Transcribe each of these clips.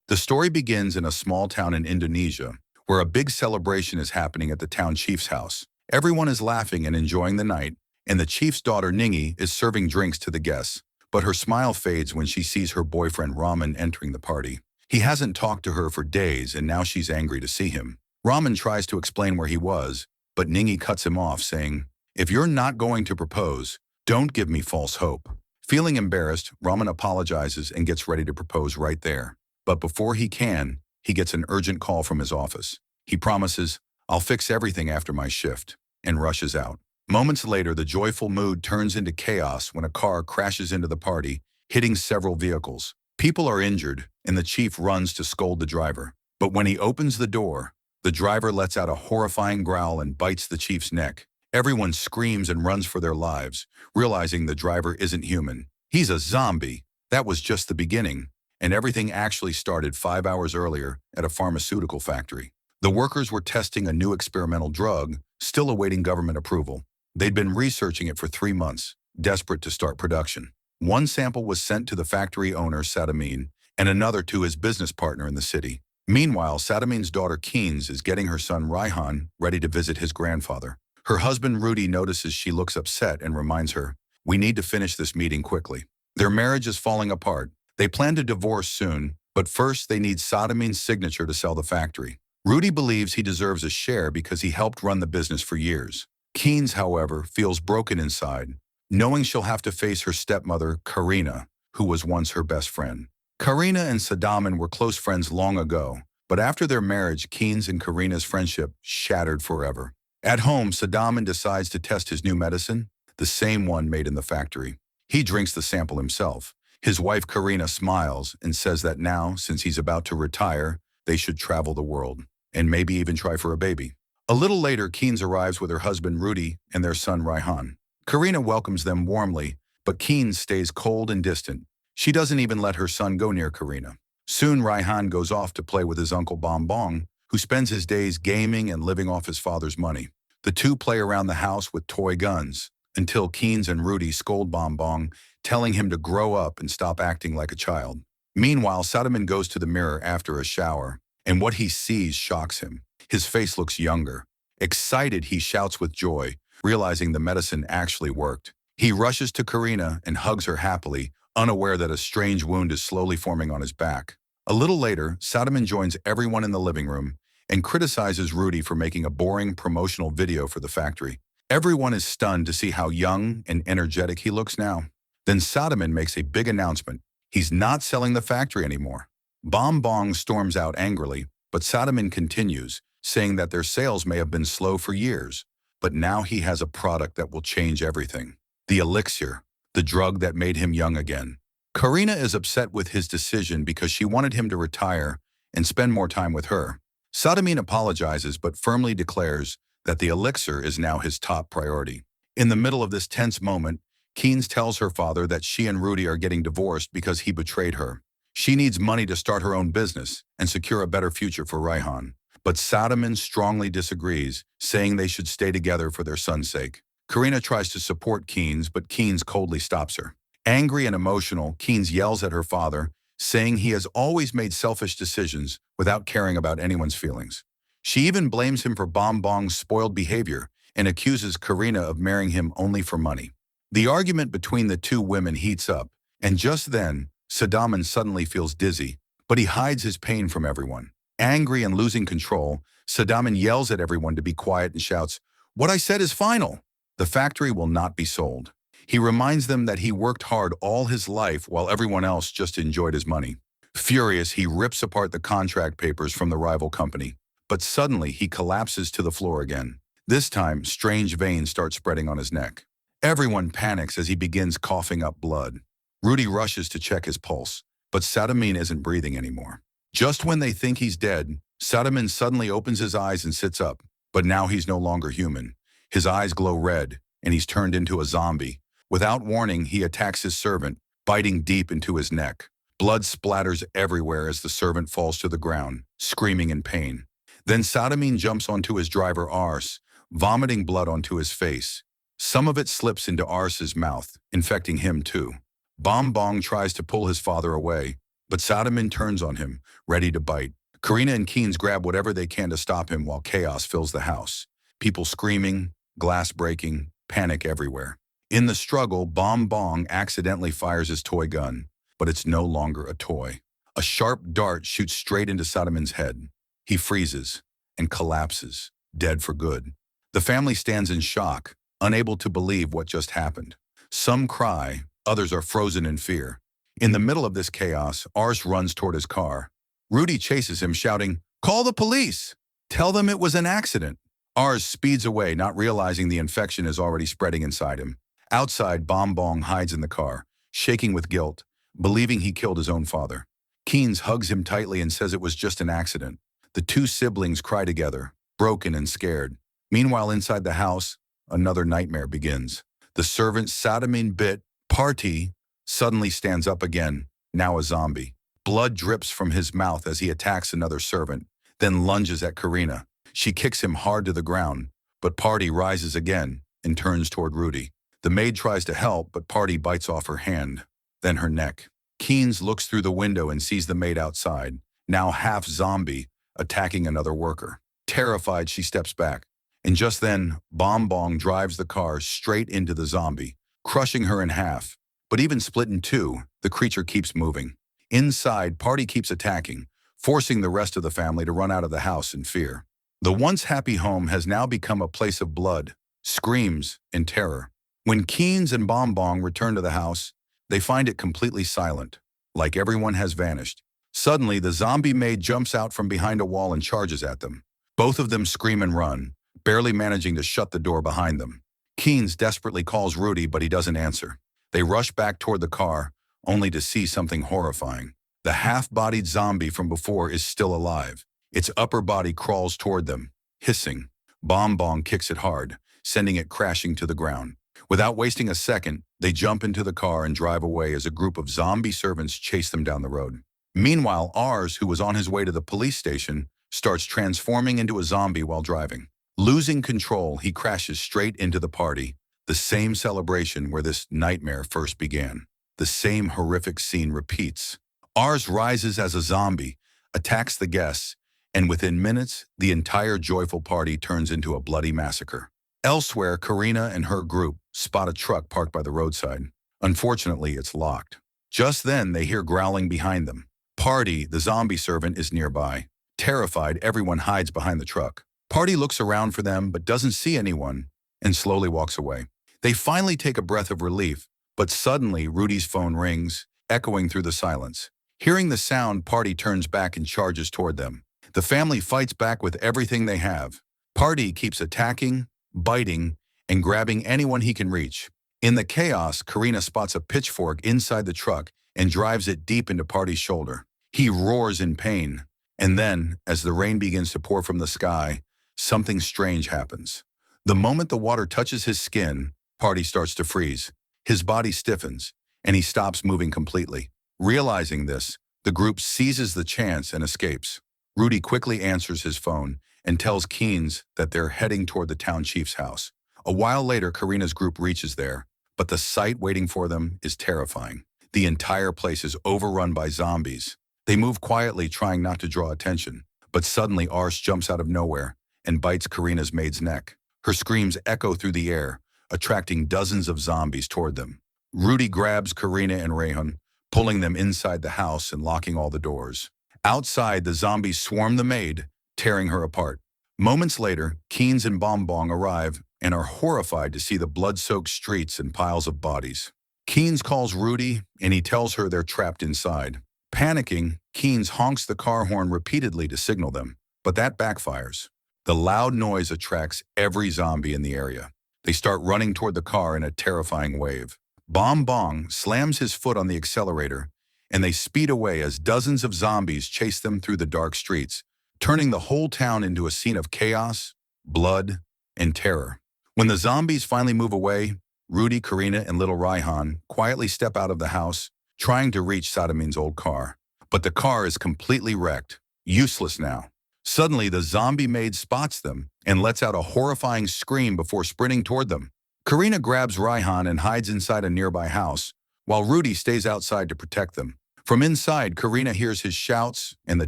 The story begins in a small town in Indonesia, where a big celebration is happening at the town chief's house. Everyone is laughing and enjoying the night, and the chief's daughter Ningi is serving drinks to the guests. But her smile fades when she sees her boyfriend Raman entering the party. He hasn't talked to her for days, and now she's angry to see him. Raman tries to explain where he was, but Ningi cuts him off, saying, "If you're not going to propose, don't give me false hope." Feeling embarrassed, Raman apologizes and gets ready to propose right there. But before he can, he gets an urgent call from his office. He promises, "I'll fix everything after my shift," and rushes out. Moments later, the joyful mood turns into chaos when a car crashes into the party, hitting several vehicles. People are injured, and the chief runs to scold the driver. But when he opens the door, the driver lets out a horrifying growl and bites the chief's neck. Everyone screams and runs for their lives, realizing the driver isn't human. He's a zombie. That was just the beginning, and everything actually started 5 hours earlier at a pharmaceutical factory. The workers were testing a new experimental drug, still awaiting government approval. They'd been researching it for 3 months, desperate to start production. One sample was sent to the factory owner, Sadamin, and another to his business partner in the city. Meanwhile, Sadamin's daughter, Keynes, is getting her son, Raihan, ready to visit his grandfather. Her husband, Rudy, notices she looks upset and reminds her, "We need to finish this meeting quickly." Their marriage is falling apart. They plan to divorce soon, but first they need Sadamin's signature to sell the factory. Rudy believes he deserves a share because he helped run the business for years. Keynes, however, feels broken inside, knowing she'll have to face her stepmother, Karina, who was once her best friend. Karina and Sadamin were close friends long ago, but after their marriage, Keynes and Karina's friendship shattered forever. At home, Sadamin decides to test his new medicine, the same one made in the factory. He drinks the sample himself. His wife, Karina, smiles and says that now, since he's about to retire, they should travel the world, and maybe even try for a baby. A little later, Keynes arrives with her husband, Rudy, and their son, Raihan. Karina welcomes them warmly, but Keynes stays cold and distant. She doesn't even let her son go near Karina. Soon, Raihan goes off to play with his uncle Bonbon, who spends his days gaming and living off his father's money. The two play around the house with toy guns, until Keynes and Rudy scold Bonbon, telling him to grow up and stop acting like a child. Meanwhile, Sadamin goes to the mirror after a shower, and what he sees shocks him. His face looks younger. Excited, he shouts with joy, realizing the medicine actually worked. He rushes to Karina and hugs her happily, unaware that a strange wound is slowly forming on his back. A little later, Sadamin joins everyone in the living room and criticizes Rudy for making a boring promotional video for the factory. Everyone is stunned to see how young and energetic he looks now. Then Sadamin makes a big announcement. He's not selling the factory anymore. Bonbon storms out angrily, but Sadamin continues, saying that their sales may have been slow for years, but now he has a product that will change everything. The Elixir, the drug that made him young again. Karina is upset with his decision because she wanted him to retire and spend more time with her. Sadamin apologizes but firmly declares that the Elixir is now his top priority. In the middle of this tense moment, Keynes tells her father that she and Rudy are getting divorced because he betrayed her. She needs money to start her own business and secure a better future for Raihan. But Sadamin strongly disagrees, saying they should stay together for their son's sake. Karina tries to support Keynes, but Keynes coldly stops her. Angry and emotional, Keynes yells at her father, saying he has always made selfish decisions without caring about anyone's feelings. She even blames him for Bonbon's spoiled behavior and accuses Karina of marrying him only for money. The argument between the two women heats up, and just then, Sadamin suddenly feels dizzy, but he hides his pain from everyone. Angry and losing control, Sadamin yells at everyone to be quiet and shouts, "What I said is final! The factory will not be sold." He reminds them that he worked hard all his life while everyone else just enjoyed his money. Furious, he rips apart the contract papers from the rival company, but suddenly he collapses to the floor again. This time, strange veins start spreading on his neck. Everyone panics as he begins coughing up blood. Rudy rushes to check his pulse, but Sadamin isn't breathing anymore. Just when they think he's dead, Sadamin suddenly opens his eyes and sits up, but now he's no longer human. His eyes glow red, and he's turned into a zombie. Without warning, he attacks his servant, biting deep into his neck. Blood splatters everywhere as the servant falls to the ground, screaming in pain. Then Sadamin jumps onto his driver Ars, vomiting blood onto his face. Some of it slips into Ars's mouth, infecting him too. Bonbon tries to pull his father away, But Sadamin turns on him, ready to bite. Karina and Keynes grab whatever they can to stop him while chaos fills the house. People screaming, glass breaking, panic everywhere. In the struggle, Bong accidentally fires his toy gun, but it's no longer a toy. A sharp dart shoots straight into Sadamin's head. He freezes and collapses, dead for good. The family stands in shock, unable to believe what just happened. Some cry, others are frozen in fear. In the middle of this chaos, Ars runs toward his car. Rudy chases him, shouting, "Call the police! Tell them it was an accident!" Ars speeds away, not realizing the infection is already spreading inside him. Outside, Bong hides in the car, shaking with guilt, believing he killed his own father. Keynes hugs him tightly and says it was just an accident. The two siblings cry together, broken and scared. Meanwhile, inside the house, another nightmare begins. The servant Sadamin bit, Party, suddenly stands up again, now a zombie. Blood drips from his mouth as he attacks another servant, then lunges at Karina. She kicks him hard to the ground, but Party rises again and turns toward Rudy. The maid tries to help, but Party bites off her hand, then her neck. Keynes looks through the window and sees the maid outside, now half zombie, attacking another worker. Terrified, she steps back. And just then, Bong drives the car straight into the zombie, crushing her in half. But even split in two, the creature keeps moving. Inside, Party keeps attacking, forcing the rest of the family to run out of the house in fear. The once happy home has now become a place of blood, screams, and terror. When Keynes and Bong return to the house, they find it completely silent, like everyone has vanished. Suddenly, the zombie maid jumps out from behind a wall and charges at them. Both of them scream and run, barely managing to shut the door behind them. Keynes desperately calls Rudy, but he doesn't answer. They rush back toward the car, only to see something horrifying. The half-bodied zombie from before is still alive. Its upper body crawls toward them, hissing. Bong kicks it hard, sending it crashing to the ground. Without wasting a second, they jump into the car and drive away as a group of zombie servants chase them down the road. Meanwhile, Ars, who was on his way to the police station, starts transforming into a zombie while driving. Losing control, he crashes straight into the party, the same celebration where this nightmare first began. The same horrific scene repeats. Ars rises as a zombie, attacks the guests, and within minutes, the entire joyful party turns into a bloody massacre. Elsewhere, Karina and her group spot a truck parked by the roadside. Unfortunately, it's locked. Just then, they hear growling behind them. Party, the zombie servant, is nearby. Terrified, everyone hides behind the truck. Party looks around for them but doesn't see anyone and slowly walks away. They finally take a breath of relief, but suddenly Rudy's phone rings, echoing through the silence. Hearing the sound, Party turns back and charges toward them. The family fights back with everything they have. Party keeps attacking, biting, and grabbing anyone he can reach. In the chaos, Karina spots a pitchfork inside the truck and drives it deep into Party's shoulder. He roars in pain, and then, as the rain begins to pour from the sky, something strange happens. The moment the water touches his skin, Party starts to freeze. His body stiffens, and he stops moving completely. Realizing this, the group seizes the chance and escapes. Rudy quickly answers his phone and tells Keynes that they're heading toward the town chief's house. A while later, Karina's group reaches there, but the sight waiting for them is terrifying. The entire place is overrun by zombies. They move quietly, trying not to draw attention, but suddenly Ars jumps out of nowhere and bites Karina's maid's neck. Her screams echo through the air, attracting dozens of zombies toward them. Rudy grabs Karina and Rayhan, pulling them inside the house and locking all the doors. Outside, the zombies swarm the maid, tearing her apart. Moments later, Keynes and Bong arrive and are horrified to see the blood-soaked streets and piles of bodies. Keynes calls Rudy, and he tells her they're trapped inside. Panicking, Keynes honks the car horn repeatedly to signal them, but that backfires. The loud noise attracts every zombie in the area. They start running toward the car in a terrifying wave. Bong slams his foot on the accelerator, and they speed away as dozens of zombies chase them through the dark streets, turning the whole town into a scene of chaos, blood, and terror. When the zombies finally move away, Rudy, Karina, and little Rayhan quietly step out of the house, trying to reach Sadamin's old car. But the car is completely wrecked, useless now. Suddenly, the zombie maid spots them and lets out a horrifying scream before sprinting toward them. Karina grabs Rayhan and hides inside a nearby house, while Rudy stays outside to protect them. From inside, Karina hears his shouts and the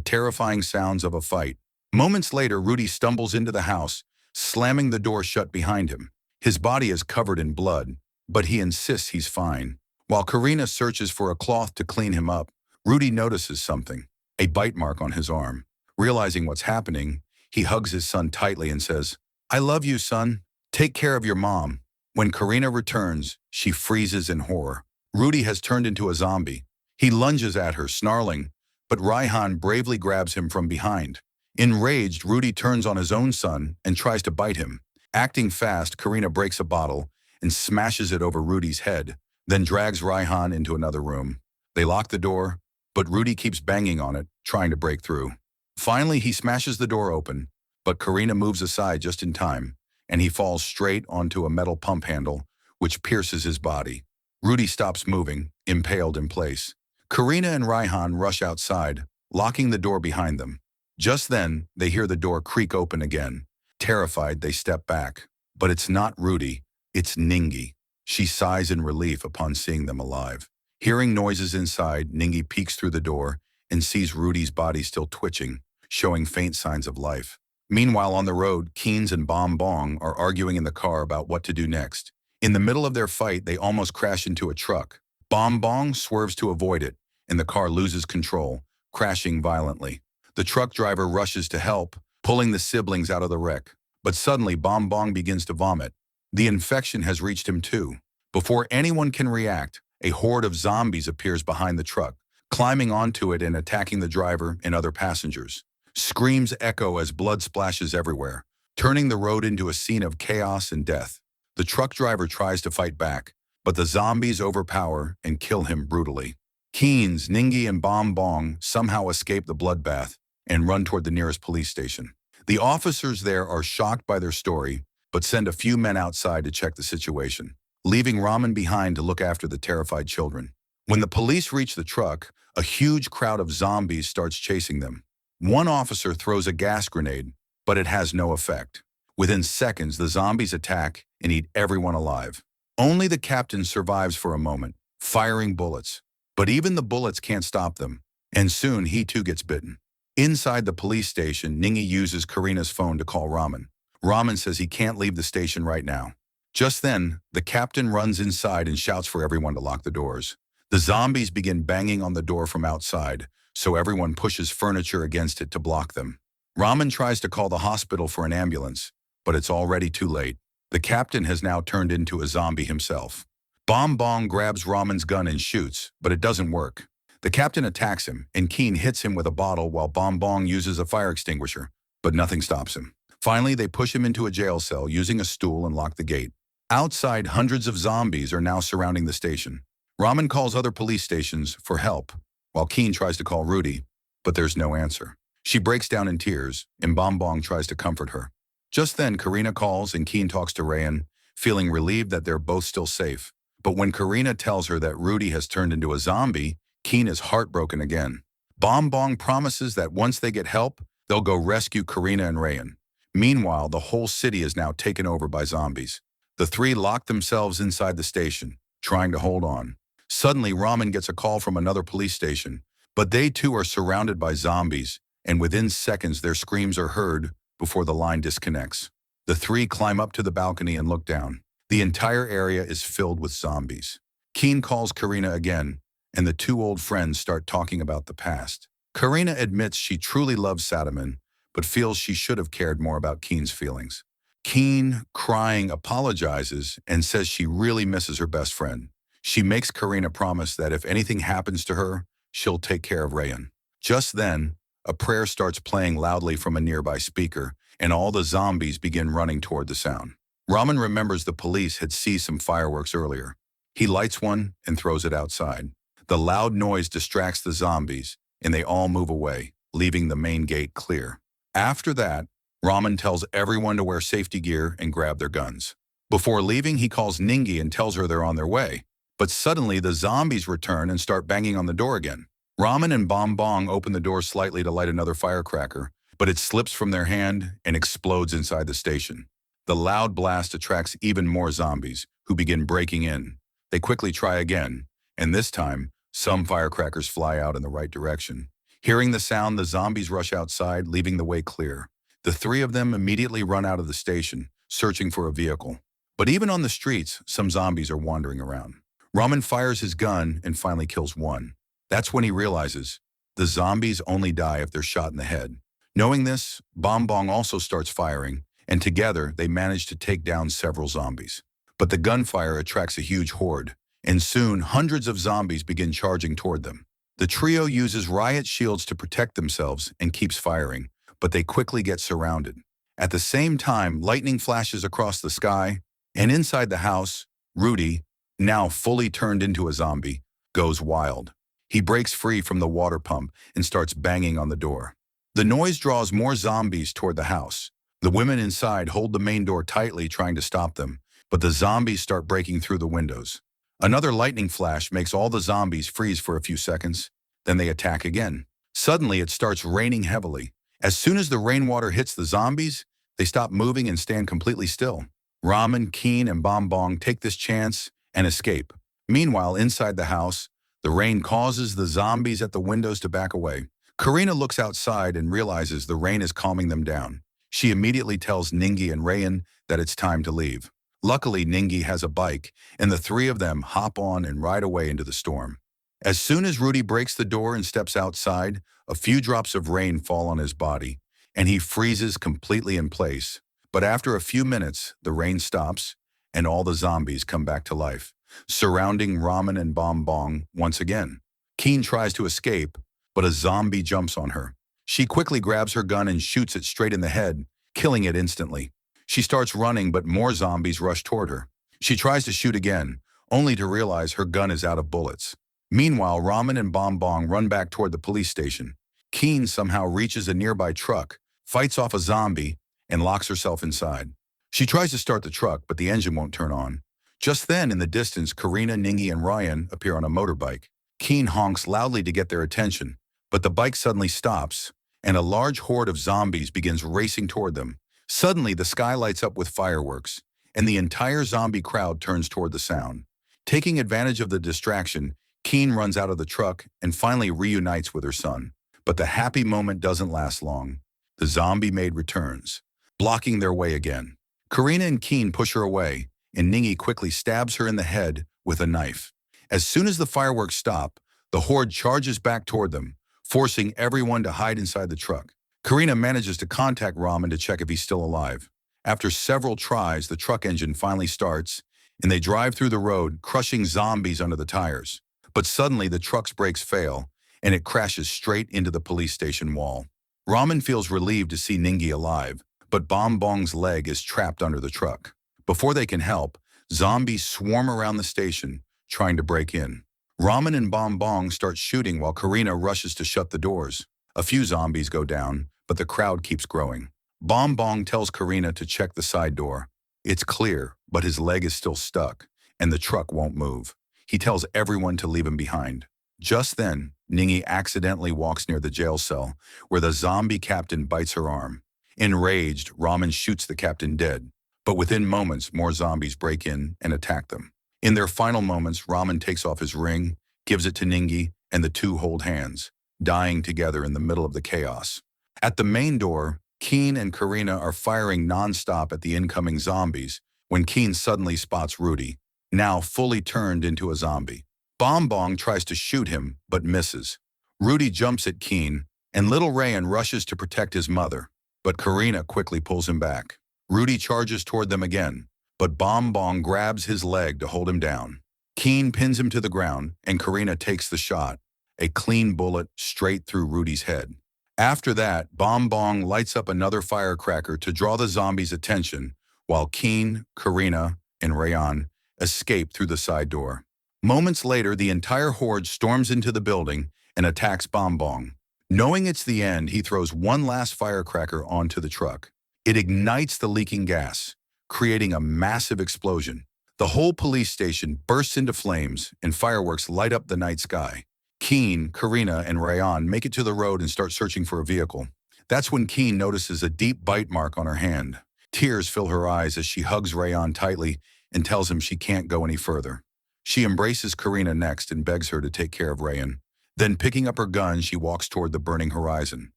terrifying sounds of a fight. Moments later, Rudy stumbles into the house, slamming the door shut behind him. His body is covered in blood, but he insists he's fine. While Karina searches for a cloth to clean him up, Rudy notices something, a bite mark on his arm. Realizing what's happening, he hugs his son tightly and says, "I love you, son. Take care of your mom." When Karina returns, she freezes in horror. Rudy has turned into a zombie. He lunges at her, snarling, but Raihan bravely grabs him from behind. Enraged, Rudy turns on his own son and tries to bite him. Acting fast, Karina breaks a bottle and smashes it over Rudy's head, then drags Raihan into another room. They lock the door, but Rudy keeps banging on it, trying to break through. Finally, he smashes the door open, but Karina moves aside just in time, and he falls straight onto a metal pump handle, which pierces his body. Rudy stops moving, impaled in place. Karina and Raihan rush outside, locking the door behind them. Just then, they hear the door creak open again. Terrified, they step back. But it's not Rudy, it's Ningi. She sighs in relief upon seeing them alive. Hearing noises inside, Ningi peeks through the door and sees Rudy's body still twitching, showing faint signs of life. Meanwhile, on the road, Keynes and Bom Bong are arguing in the car about what to do next. In the middle of their fight, they almost crash into a truck. Bom Bong swerves to avoid it, and the car loses control, crashing violently. The truck driver rushes to help, pulling the siblings out of the wreck. But suddenly, Bom Bong begins to vomit. The infection has reached him too. Before anyone can react, a horde of zombies appears behind the truck, climbing onto it and attacking the driver and other passengers. Screams echo as blood splashes everywhere, turning the road into a scene of chaos and death. The truck driver tries to fight back, but the zombies overpower and kill him brutally. Keynes, Ningi, and Bom Bong somehow escape the bloodbath and run toward the nearest police station. The officers there are shocked by their story, but send a few men outside to check the situation, leaving Raman behind to look after the terrified children. When the police reach the truck, a huge crowd of zombies starts chasing them. One officer throws a gas grenade, but it has no effect. Within seconds, the zombies attack and eat everyone alive. Only the captain survives for a moment, firing bullets. But even the bullets can't stop them, and soon he too gets bitten. Inside the police station, Ningi uses Karina's phone to call Raman. Raman says he can't leave the station right now. Just then, the captain runs inside and shouts for everyone to lock the doors. The zombies begin banging on the door from outside, so everyone pushes furniture against it to block them. Raman tries to call the hospital for an ambulance, but it's already too late. The captain has now turned into a zombie himself. Bom Bong grabs Raman's gun and shoots, but it doesn't work. The captain attacks him, and Keen hits him with a bottle while Bom Bong uses a fire extinguisher, but nothing stops him. Finally, they push him into a jail cell using a stool and lock the gate. Outside, hundreds of zombies are now surrounding the station. Raman calls other police stations for help, while Keen tries to call Rudy, but there's no answer. She breaks down in tears, and Bom Bong tries to comfort her. Just then, Karina calls and Keen talks to Rayan, feeling relieved that they're both still safe. But when Karina tells her that Rudy has turned into a zombie, Keen is heartbroken again. Bom Bong promises that once they get help, they'll go rescue Karina and Rayan. Meanwhile, the whole city is now taken over by zombies. The three lock themselves inside the station, trying to hold on. Suddenly, Raman gets a call from another police station, but they too are surrounded by zombies, and within seconds their screams are heard before the line disconnects. The three climb up to the balcony and look down. The entire area is filled with zombies. Keen calls Karina again, and the two old friends start talking about the past. Karina admits she truly loves Sadaman, but feels she should have cared more about Keen's feelings. Keen, crying, apologizes and says she really misses her best friend. She makes Karina promise that if anything happens to her, she'll take care of Rayan. Just then, a prayer starts playing loudly from a nearby speaker, and all the zombies begin running toward the sound. Raman remembers the police had seized some fireworks earlier. He lights one and throws it outside. The loud noise distracts the zombies, and they all move away, leaving the main gate clear. After that, Raman tells everyone to wear safety gear and grab their guns. Before leaving, he calls Ningi and tells her they're on their way. But suddenly, the zombies return and start banging on the door again. Raman and Bom Bong open the door slightly to light another firecracker, but it slips from their hand and explodes inside the station. The loud blast attracts even more zombies, who begin breaking in. They quickly try again, and this time, Some firecrackers fly out in the right direction. Hearing the sound, the zombies rush outside, leaving the way clear. The three of them immediately run out of the station, searching for a vehicle. But even on the streets, some zombies are wandering around. Raman fires his gun and finally kills one. That's when he realizes the zombies only die if they're shot in the head. Knowing this, Bom Bong also starts firing, and together they manage to take down several zombies. But the gunfire attracts a huge horde, and soon hundreds of zombies begin charging toward them. The trio uses riot shields to protect themselves and keeps firing, but they quickly get surrounded. At the same time, lightning flashes across the sky, and inside the house, Rudy, now fully turned into a zombie, goes wild. He breaks free from the water pump and starts banging on the door. The noise draws more zombies toward the house. The women inside hold the main door tightly, trying to stop them, but the zombies start breaking through the windows. Another lightning flash makes all the zombies freeze for a few seconds, then they attack again. Suddenly, it starts raining heavily. As soon as the rainwater hits the zombies, they stop moving and stand completely still. Ramen, Keen, and Bom Bong take this chance and escape. Meanwhile, inside the house, the rain causes the zombies at the windows to back away. Karina looks outside and realizes the rain is calming them down. She immediately tells Ningi and Rayan that it's time to leave. Luckily, Ningi has a bike, and the three of them hop on and ride away into the storm. As soon as Rudy breaks the door and steps outside, a few drops of rain fall on his body, and he freezes completely in place. But after a few minutes, the rain stops, and all the zombies come back to life, surrounding Ramen and Bom Bong once again. Keen tries to escape, but a zombie jumps on her. She quickly grabs her gun and shoots it straight in the head, killing it instantly. She starts running, but more zombies rush toward her. She tries to shoot again, only to realize her gun is out of bullets. Meanwhile, Ramen and Bom Bong run back toward the police station. Keen somehow reaches a nearby truck, fights off a zombie, and locks herself inside. She tries to start the truck, but the engine won't turn on. Just then, in the distance, Karina, Ningi, and Ryan appear on a motorbike. Keen honks loudly to get their attention, but the bike suddenly stops, and a large horde of zombies begins racing toward them. Suddenly, the sky lights up with fireworks, and the entire zombie crowd turns toward the sound. Taking advantage of the distraction, Keen runs out of the truck and finally reunites with her son. But the happy moment doesn't last long. The zombie maid returns, blocking their way again. Karina and Keen push her away, and Ningi quickly stabs her in the head with a knife. As soon as the fireworks stop, the horde charges back toward them, forcing everyone to hide inside the truck. Karina manages to contact Ramen to check if he's still alive. After several tries, the truck engine finally starts, and they drive through the road, crushing zombies under the tires. But suddenly, the truck's brakes fail, and it crashes straight into the police station wall. Ramen feels relieved to see Ningi alive, but Bom Bong's leg is trapped under the truck. Before they can help, zombies swarm around the station, trying to break in. Ramen and Bom Bong start shooting while Karina rushes to shut the doors. A few zombies go down, but the crowd keeps growing. Bom Bong tells Karina to check the side door. It's clear, but his leg is still stuck, and the truck won't move. He tells everyone to leave him behind. Just then, Ningi accidentally walks near the jail cell, where the zombie captain bites her arm. Enraged, Ramen shoots the captain dead. But within moments, more zombies break in and attack them. In their final moments, Ramen takes off his ring, gives it to Ningi, and the two hold hands, dying together in the middle of the chaos. At the main door, Keen and Karina are firing non-stop at the incoming zombies when Keen suddenly spots Rudy, now fully turned into a zombie. Bom Bong tries to shoot him, but misses. Rudy jumps at Keen, and little Rayan rushes to protect his mother, but Karina quickly pulls him back. Rudy charges toward them again, but Bom Bong grabs his leg to hold him down. Keen pins him to the ground, and Karina takes the shot, a clean bullet straight through Rudy's head. After that, Bom Bong lights up another firecracker to draw the zombies' attention, while Keen, Karina, and Rayan escape through the side door. Moments later, the entire horde storms into the building and attacks Bom Bong. Knowing it's the end, he throws one last firecracker onto the truck. It ignites the leaking gas, creating a massive explosion. The whole police station bursts into flames, and fireworks light up the night sky. Keen, Karina, and Rayan make it to the road and start searching for a vehicle. That's when Keen notices a deep bite mark on her hand. Tears fill her eyes as she hugs Rayan tightly and tells him she can't go any further. She embraces Karina next and begs her to take care of Rayan. Then picking up her gun, she walks toward the burning horizon.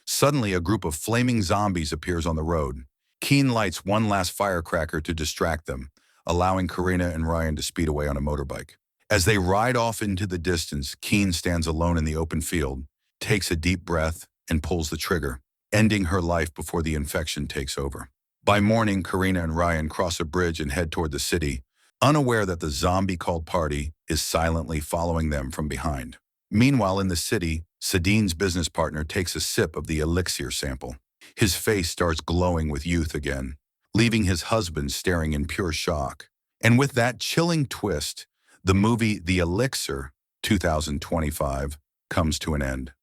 Suddenly, a group of flaming zombies appears on the road. Keen lights one last firecracker to distract them, allowing Karina and Ryan to speed away on a motorbike. As they ride off into the distance, Keen stands alone in the open field, takes a deep breath, and pulls the trigger, ending her life before the infection takes over. By morning, Karina and Ryan cross a bridge and head toward the city, unaware that the zombie-called party is silently following them from behind. Meanwhile, in the city, Sadine's business partner takes a sip of the Elixir sample. His face starts glowing with youth again, leaving his husband staring in pure shock. And with that chilling twist, the movie The Elixir, 2025, comes to an end.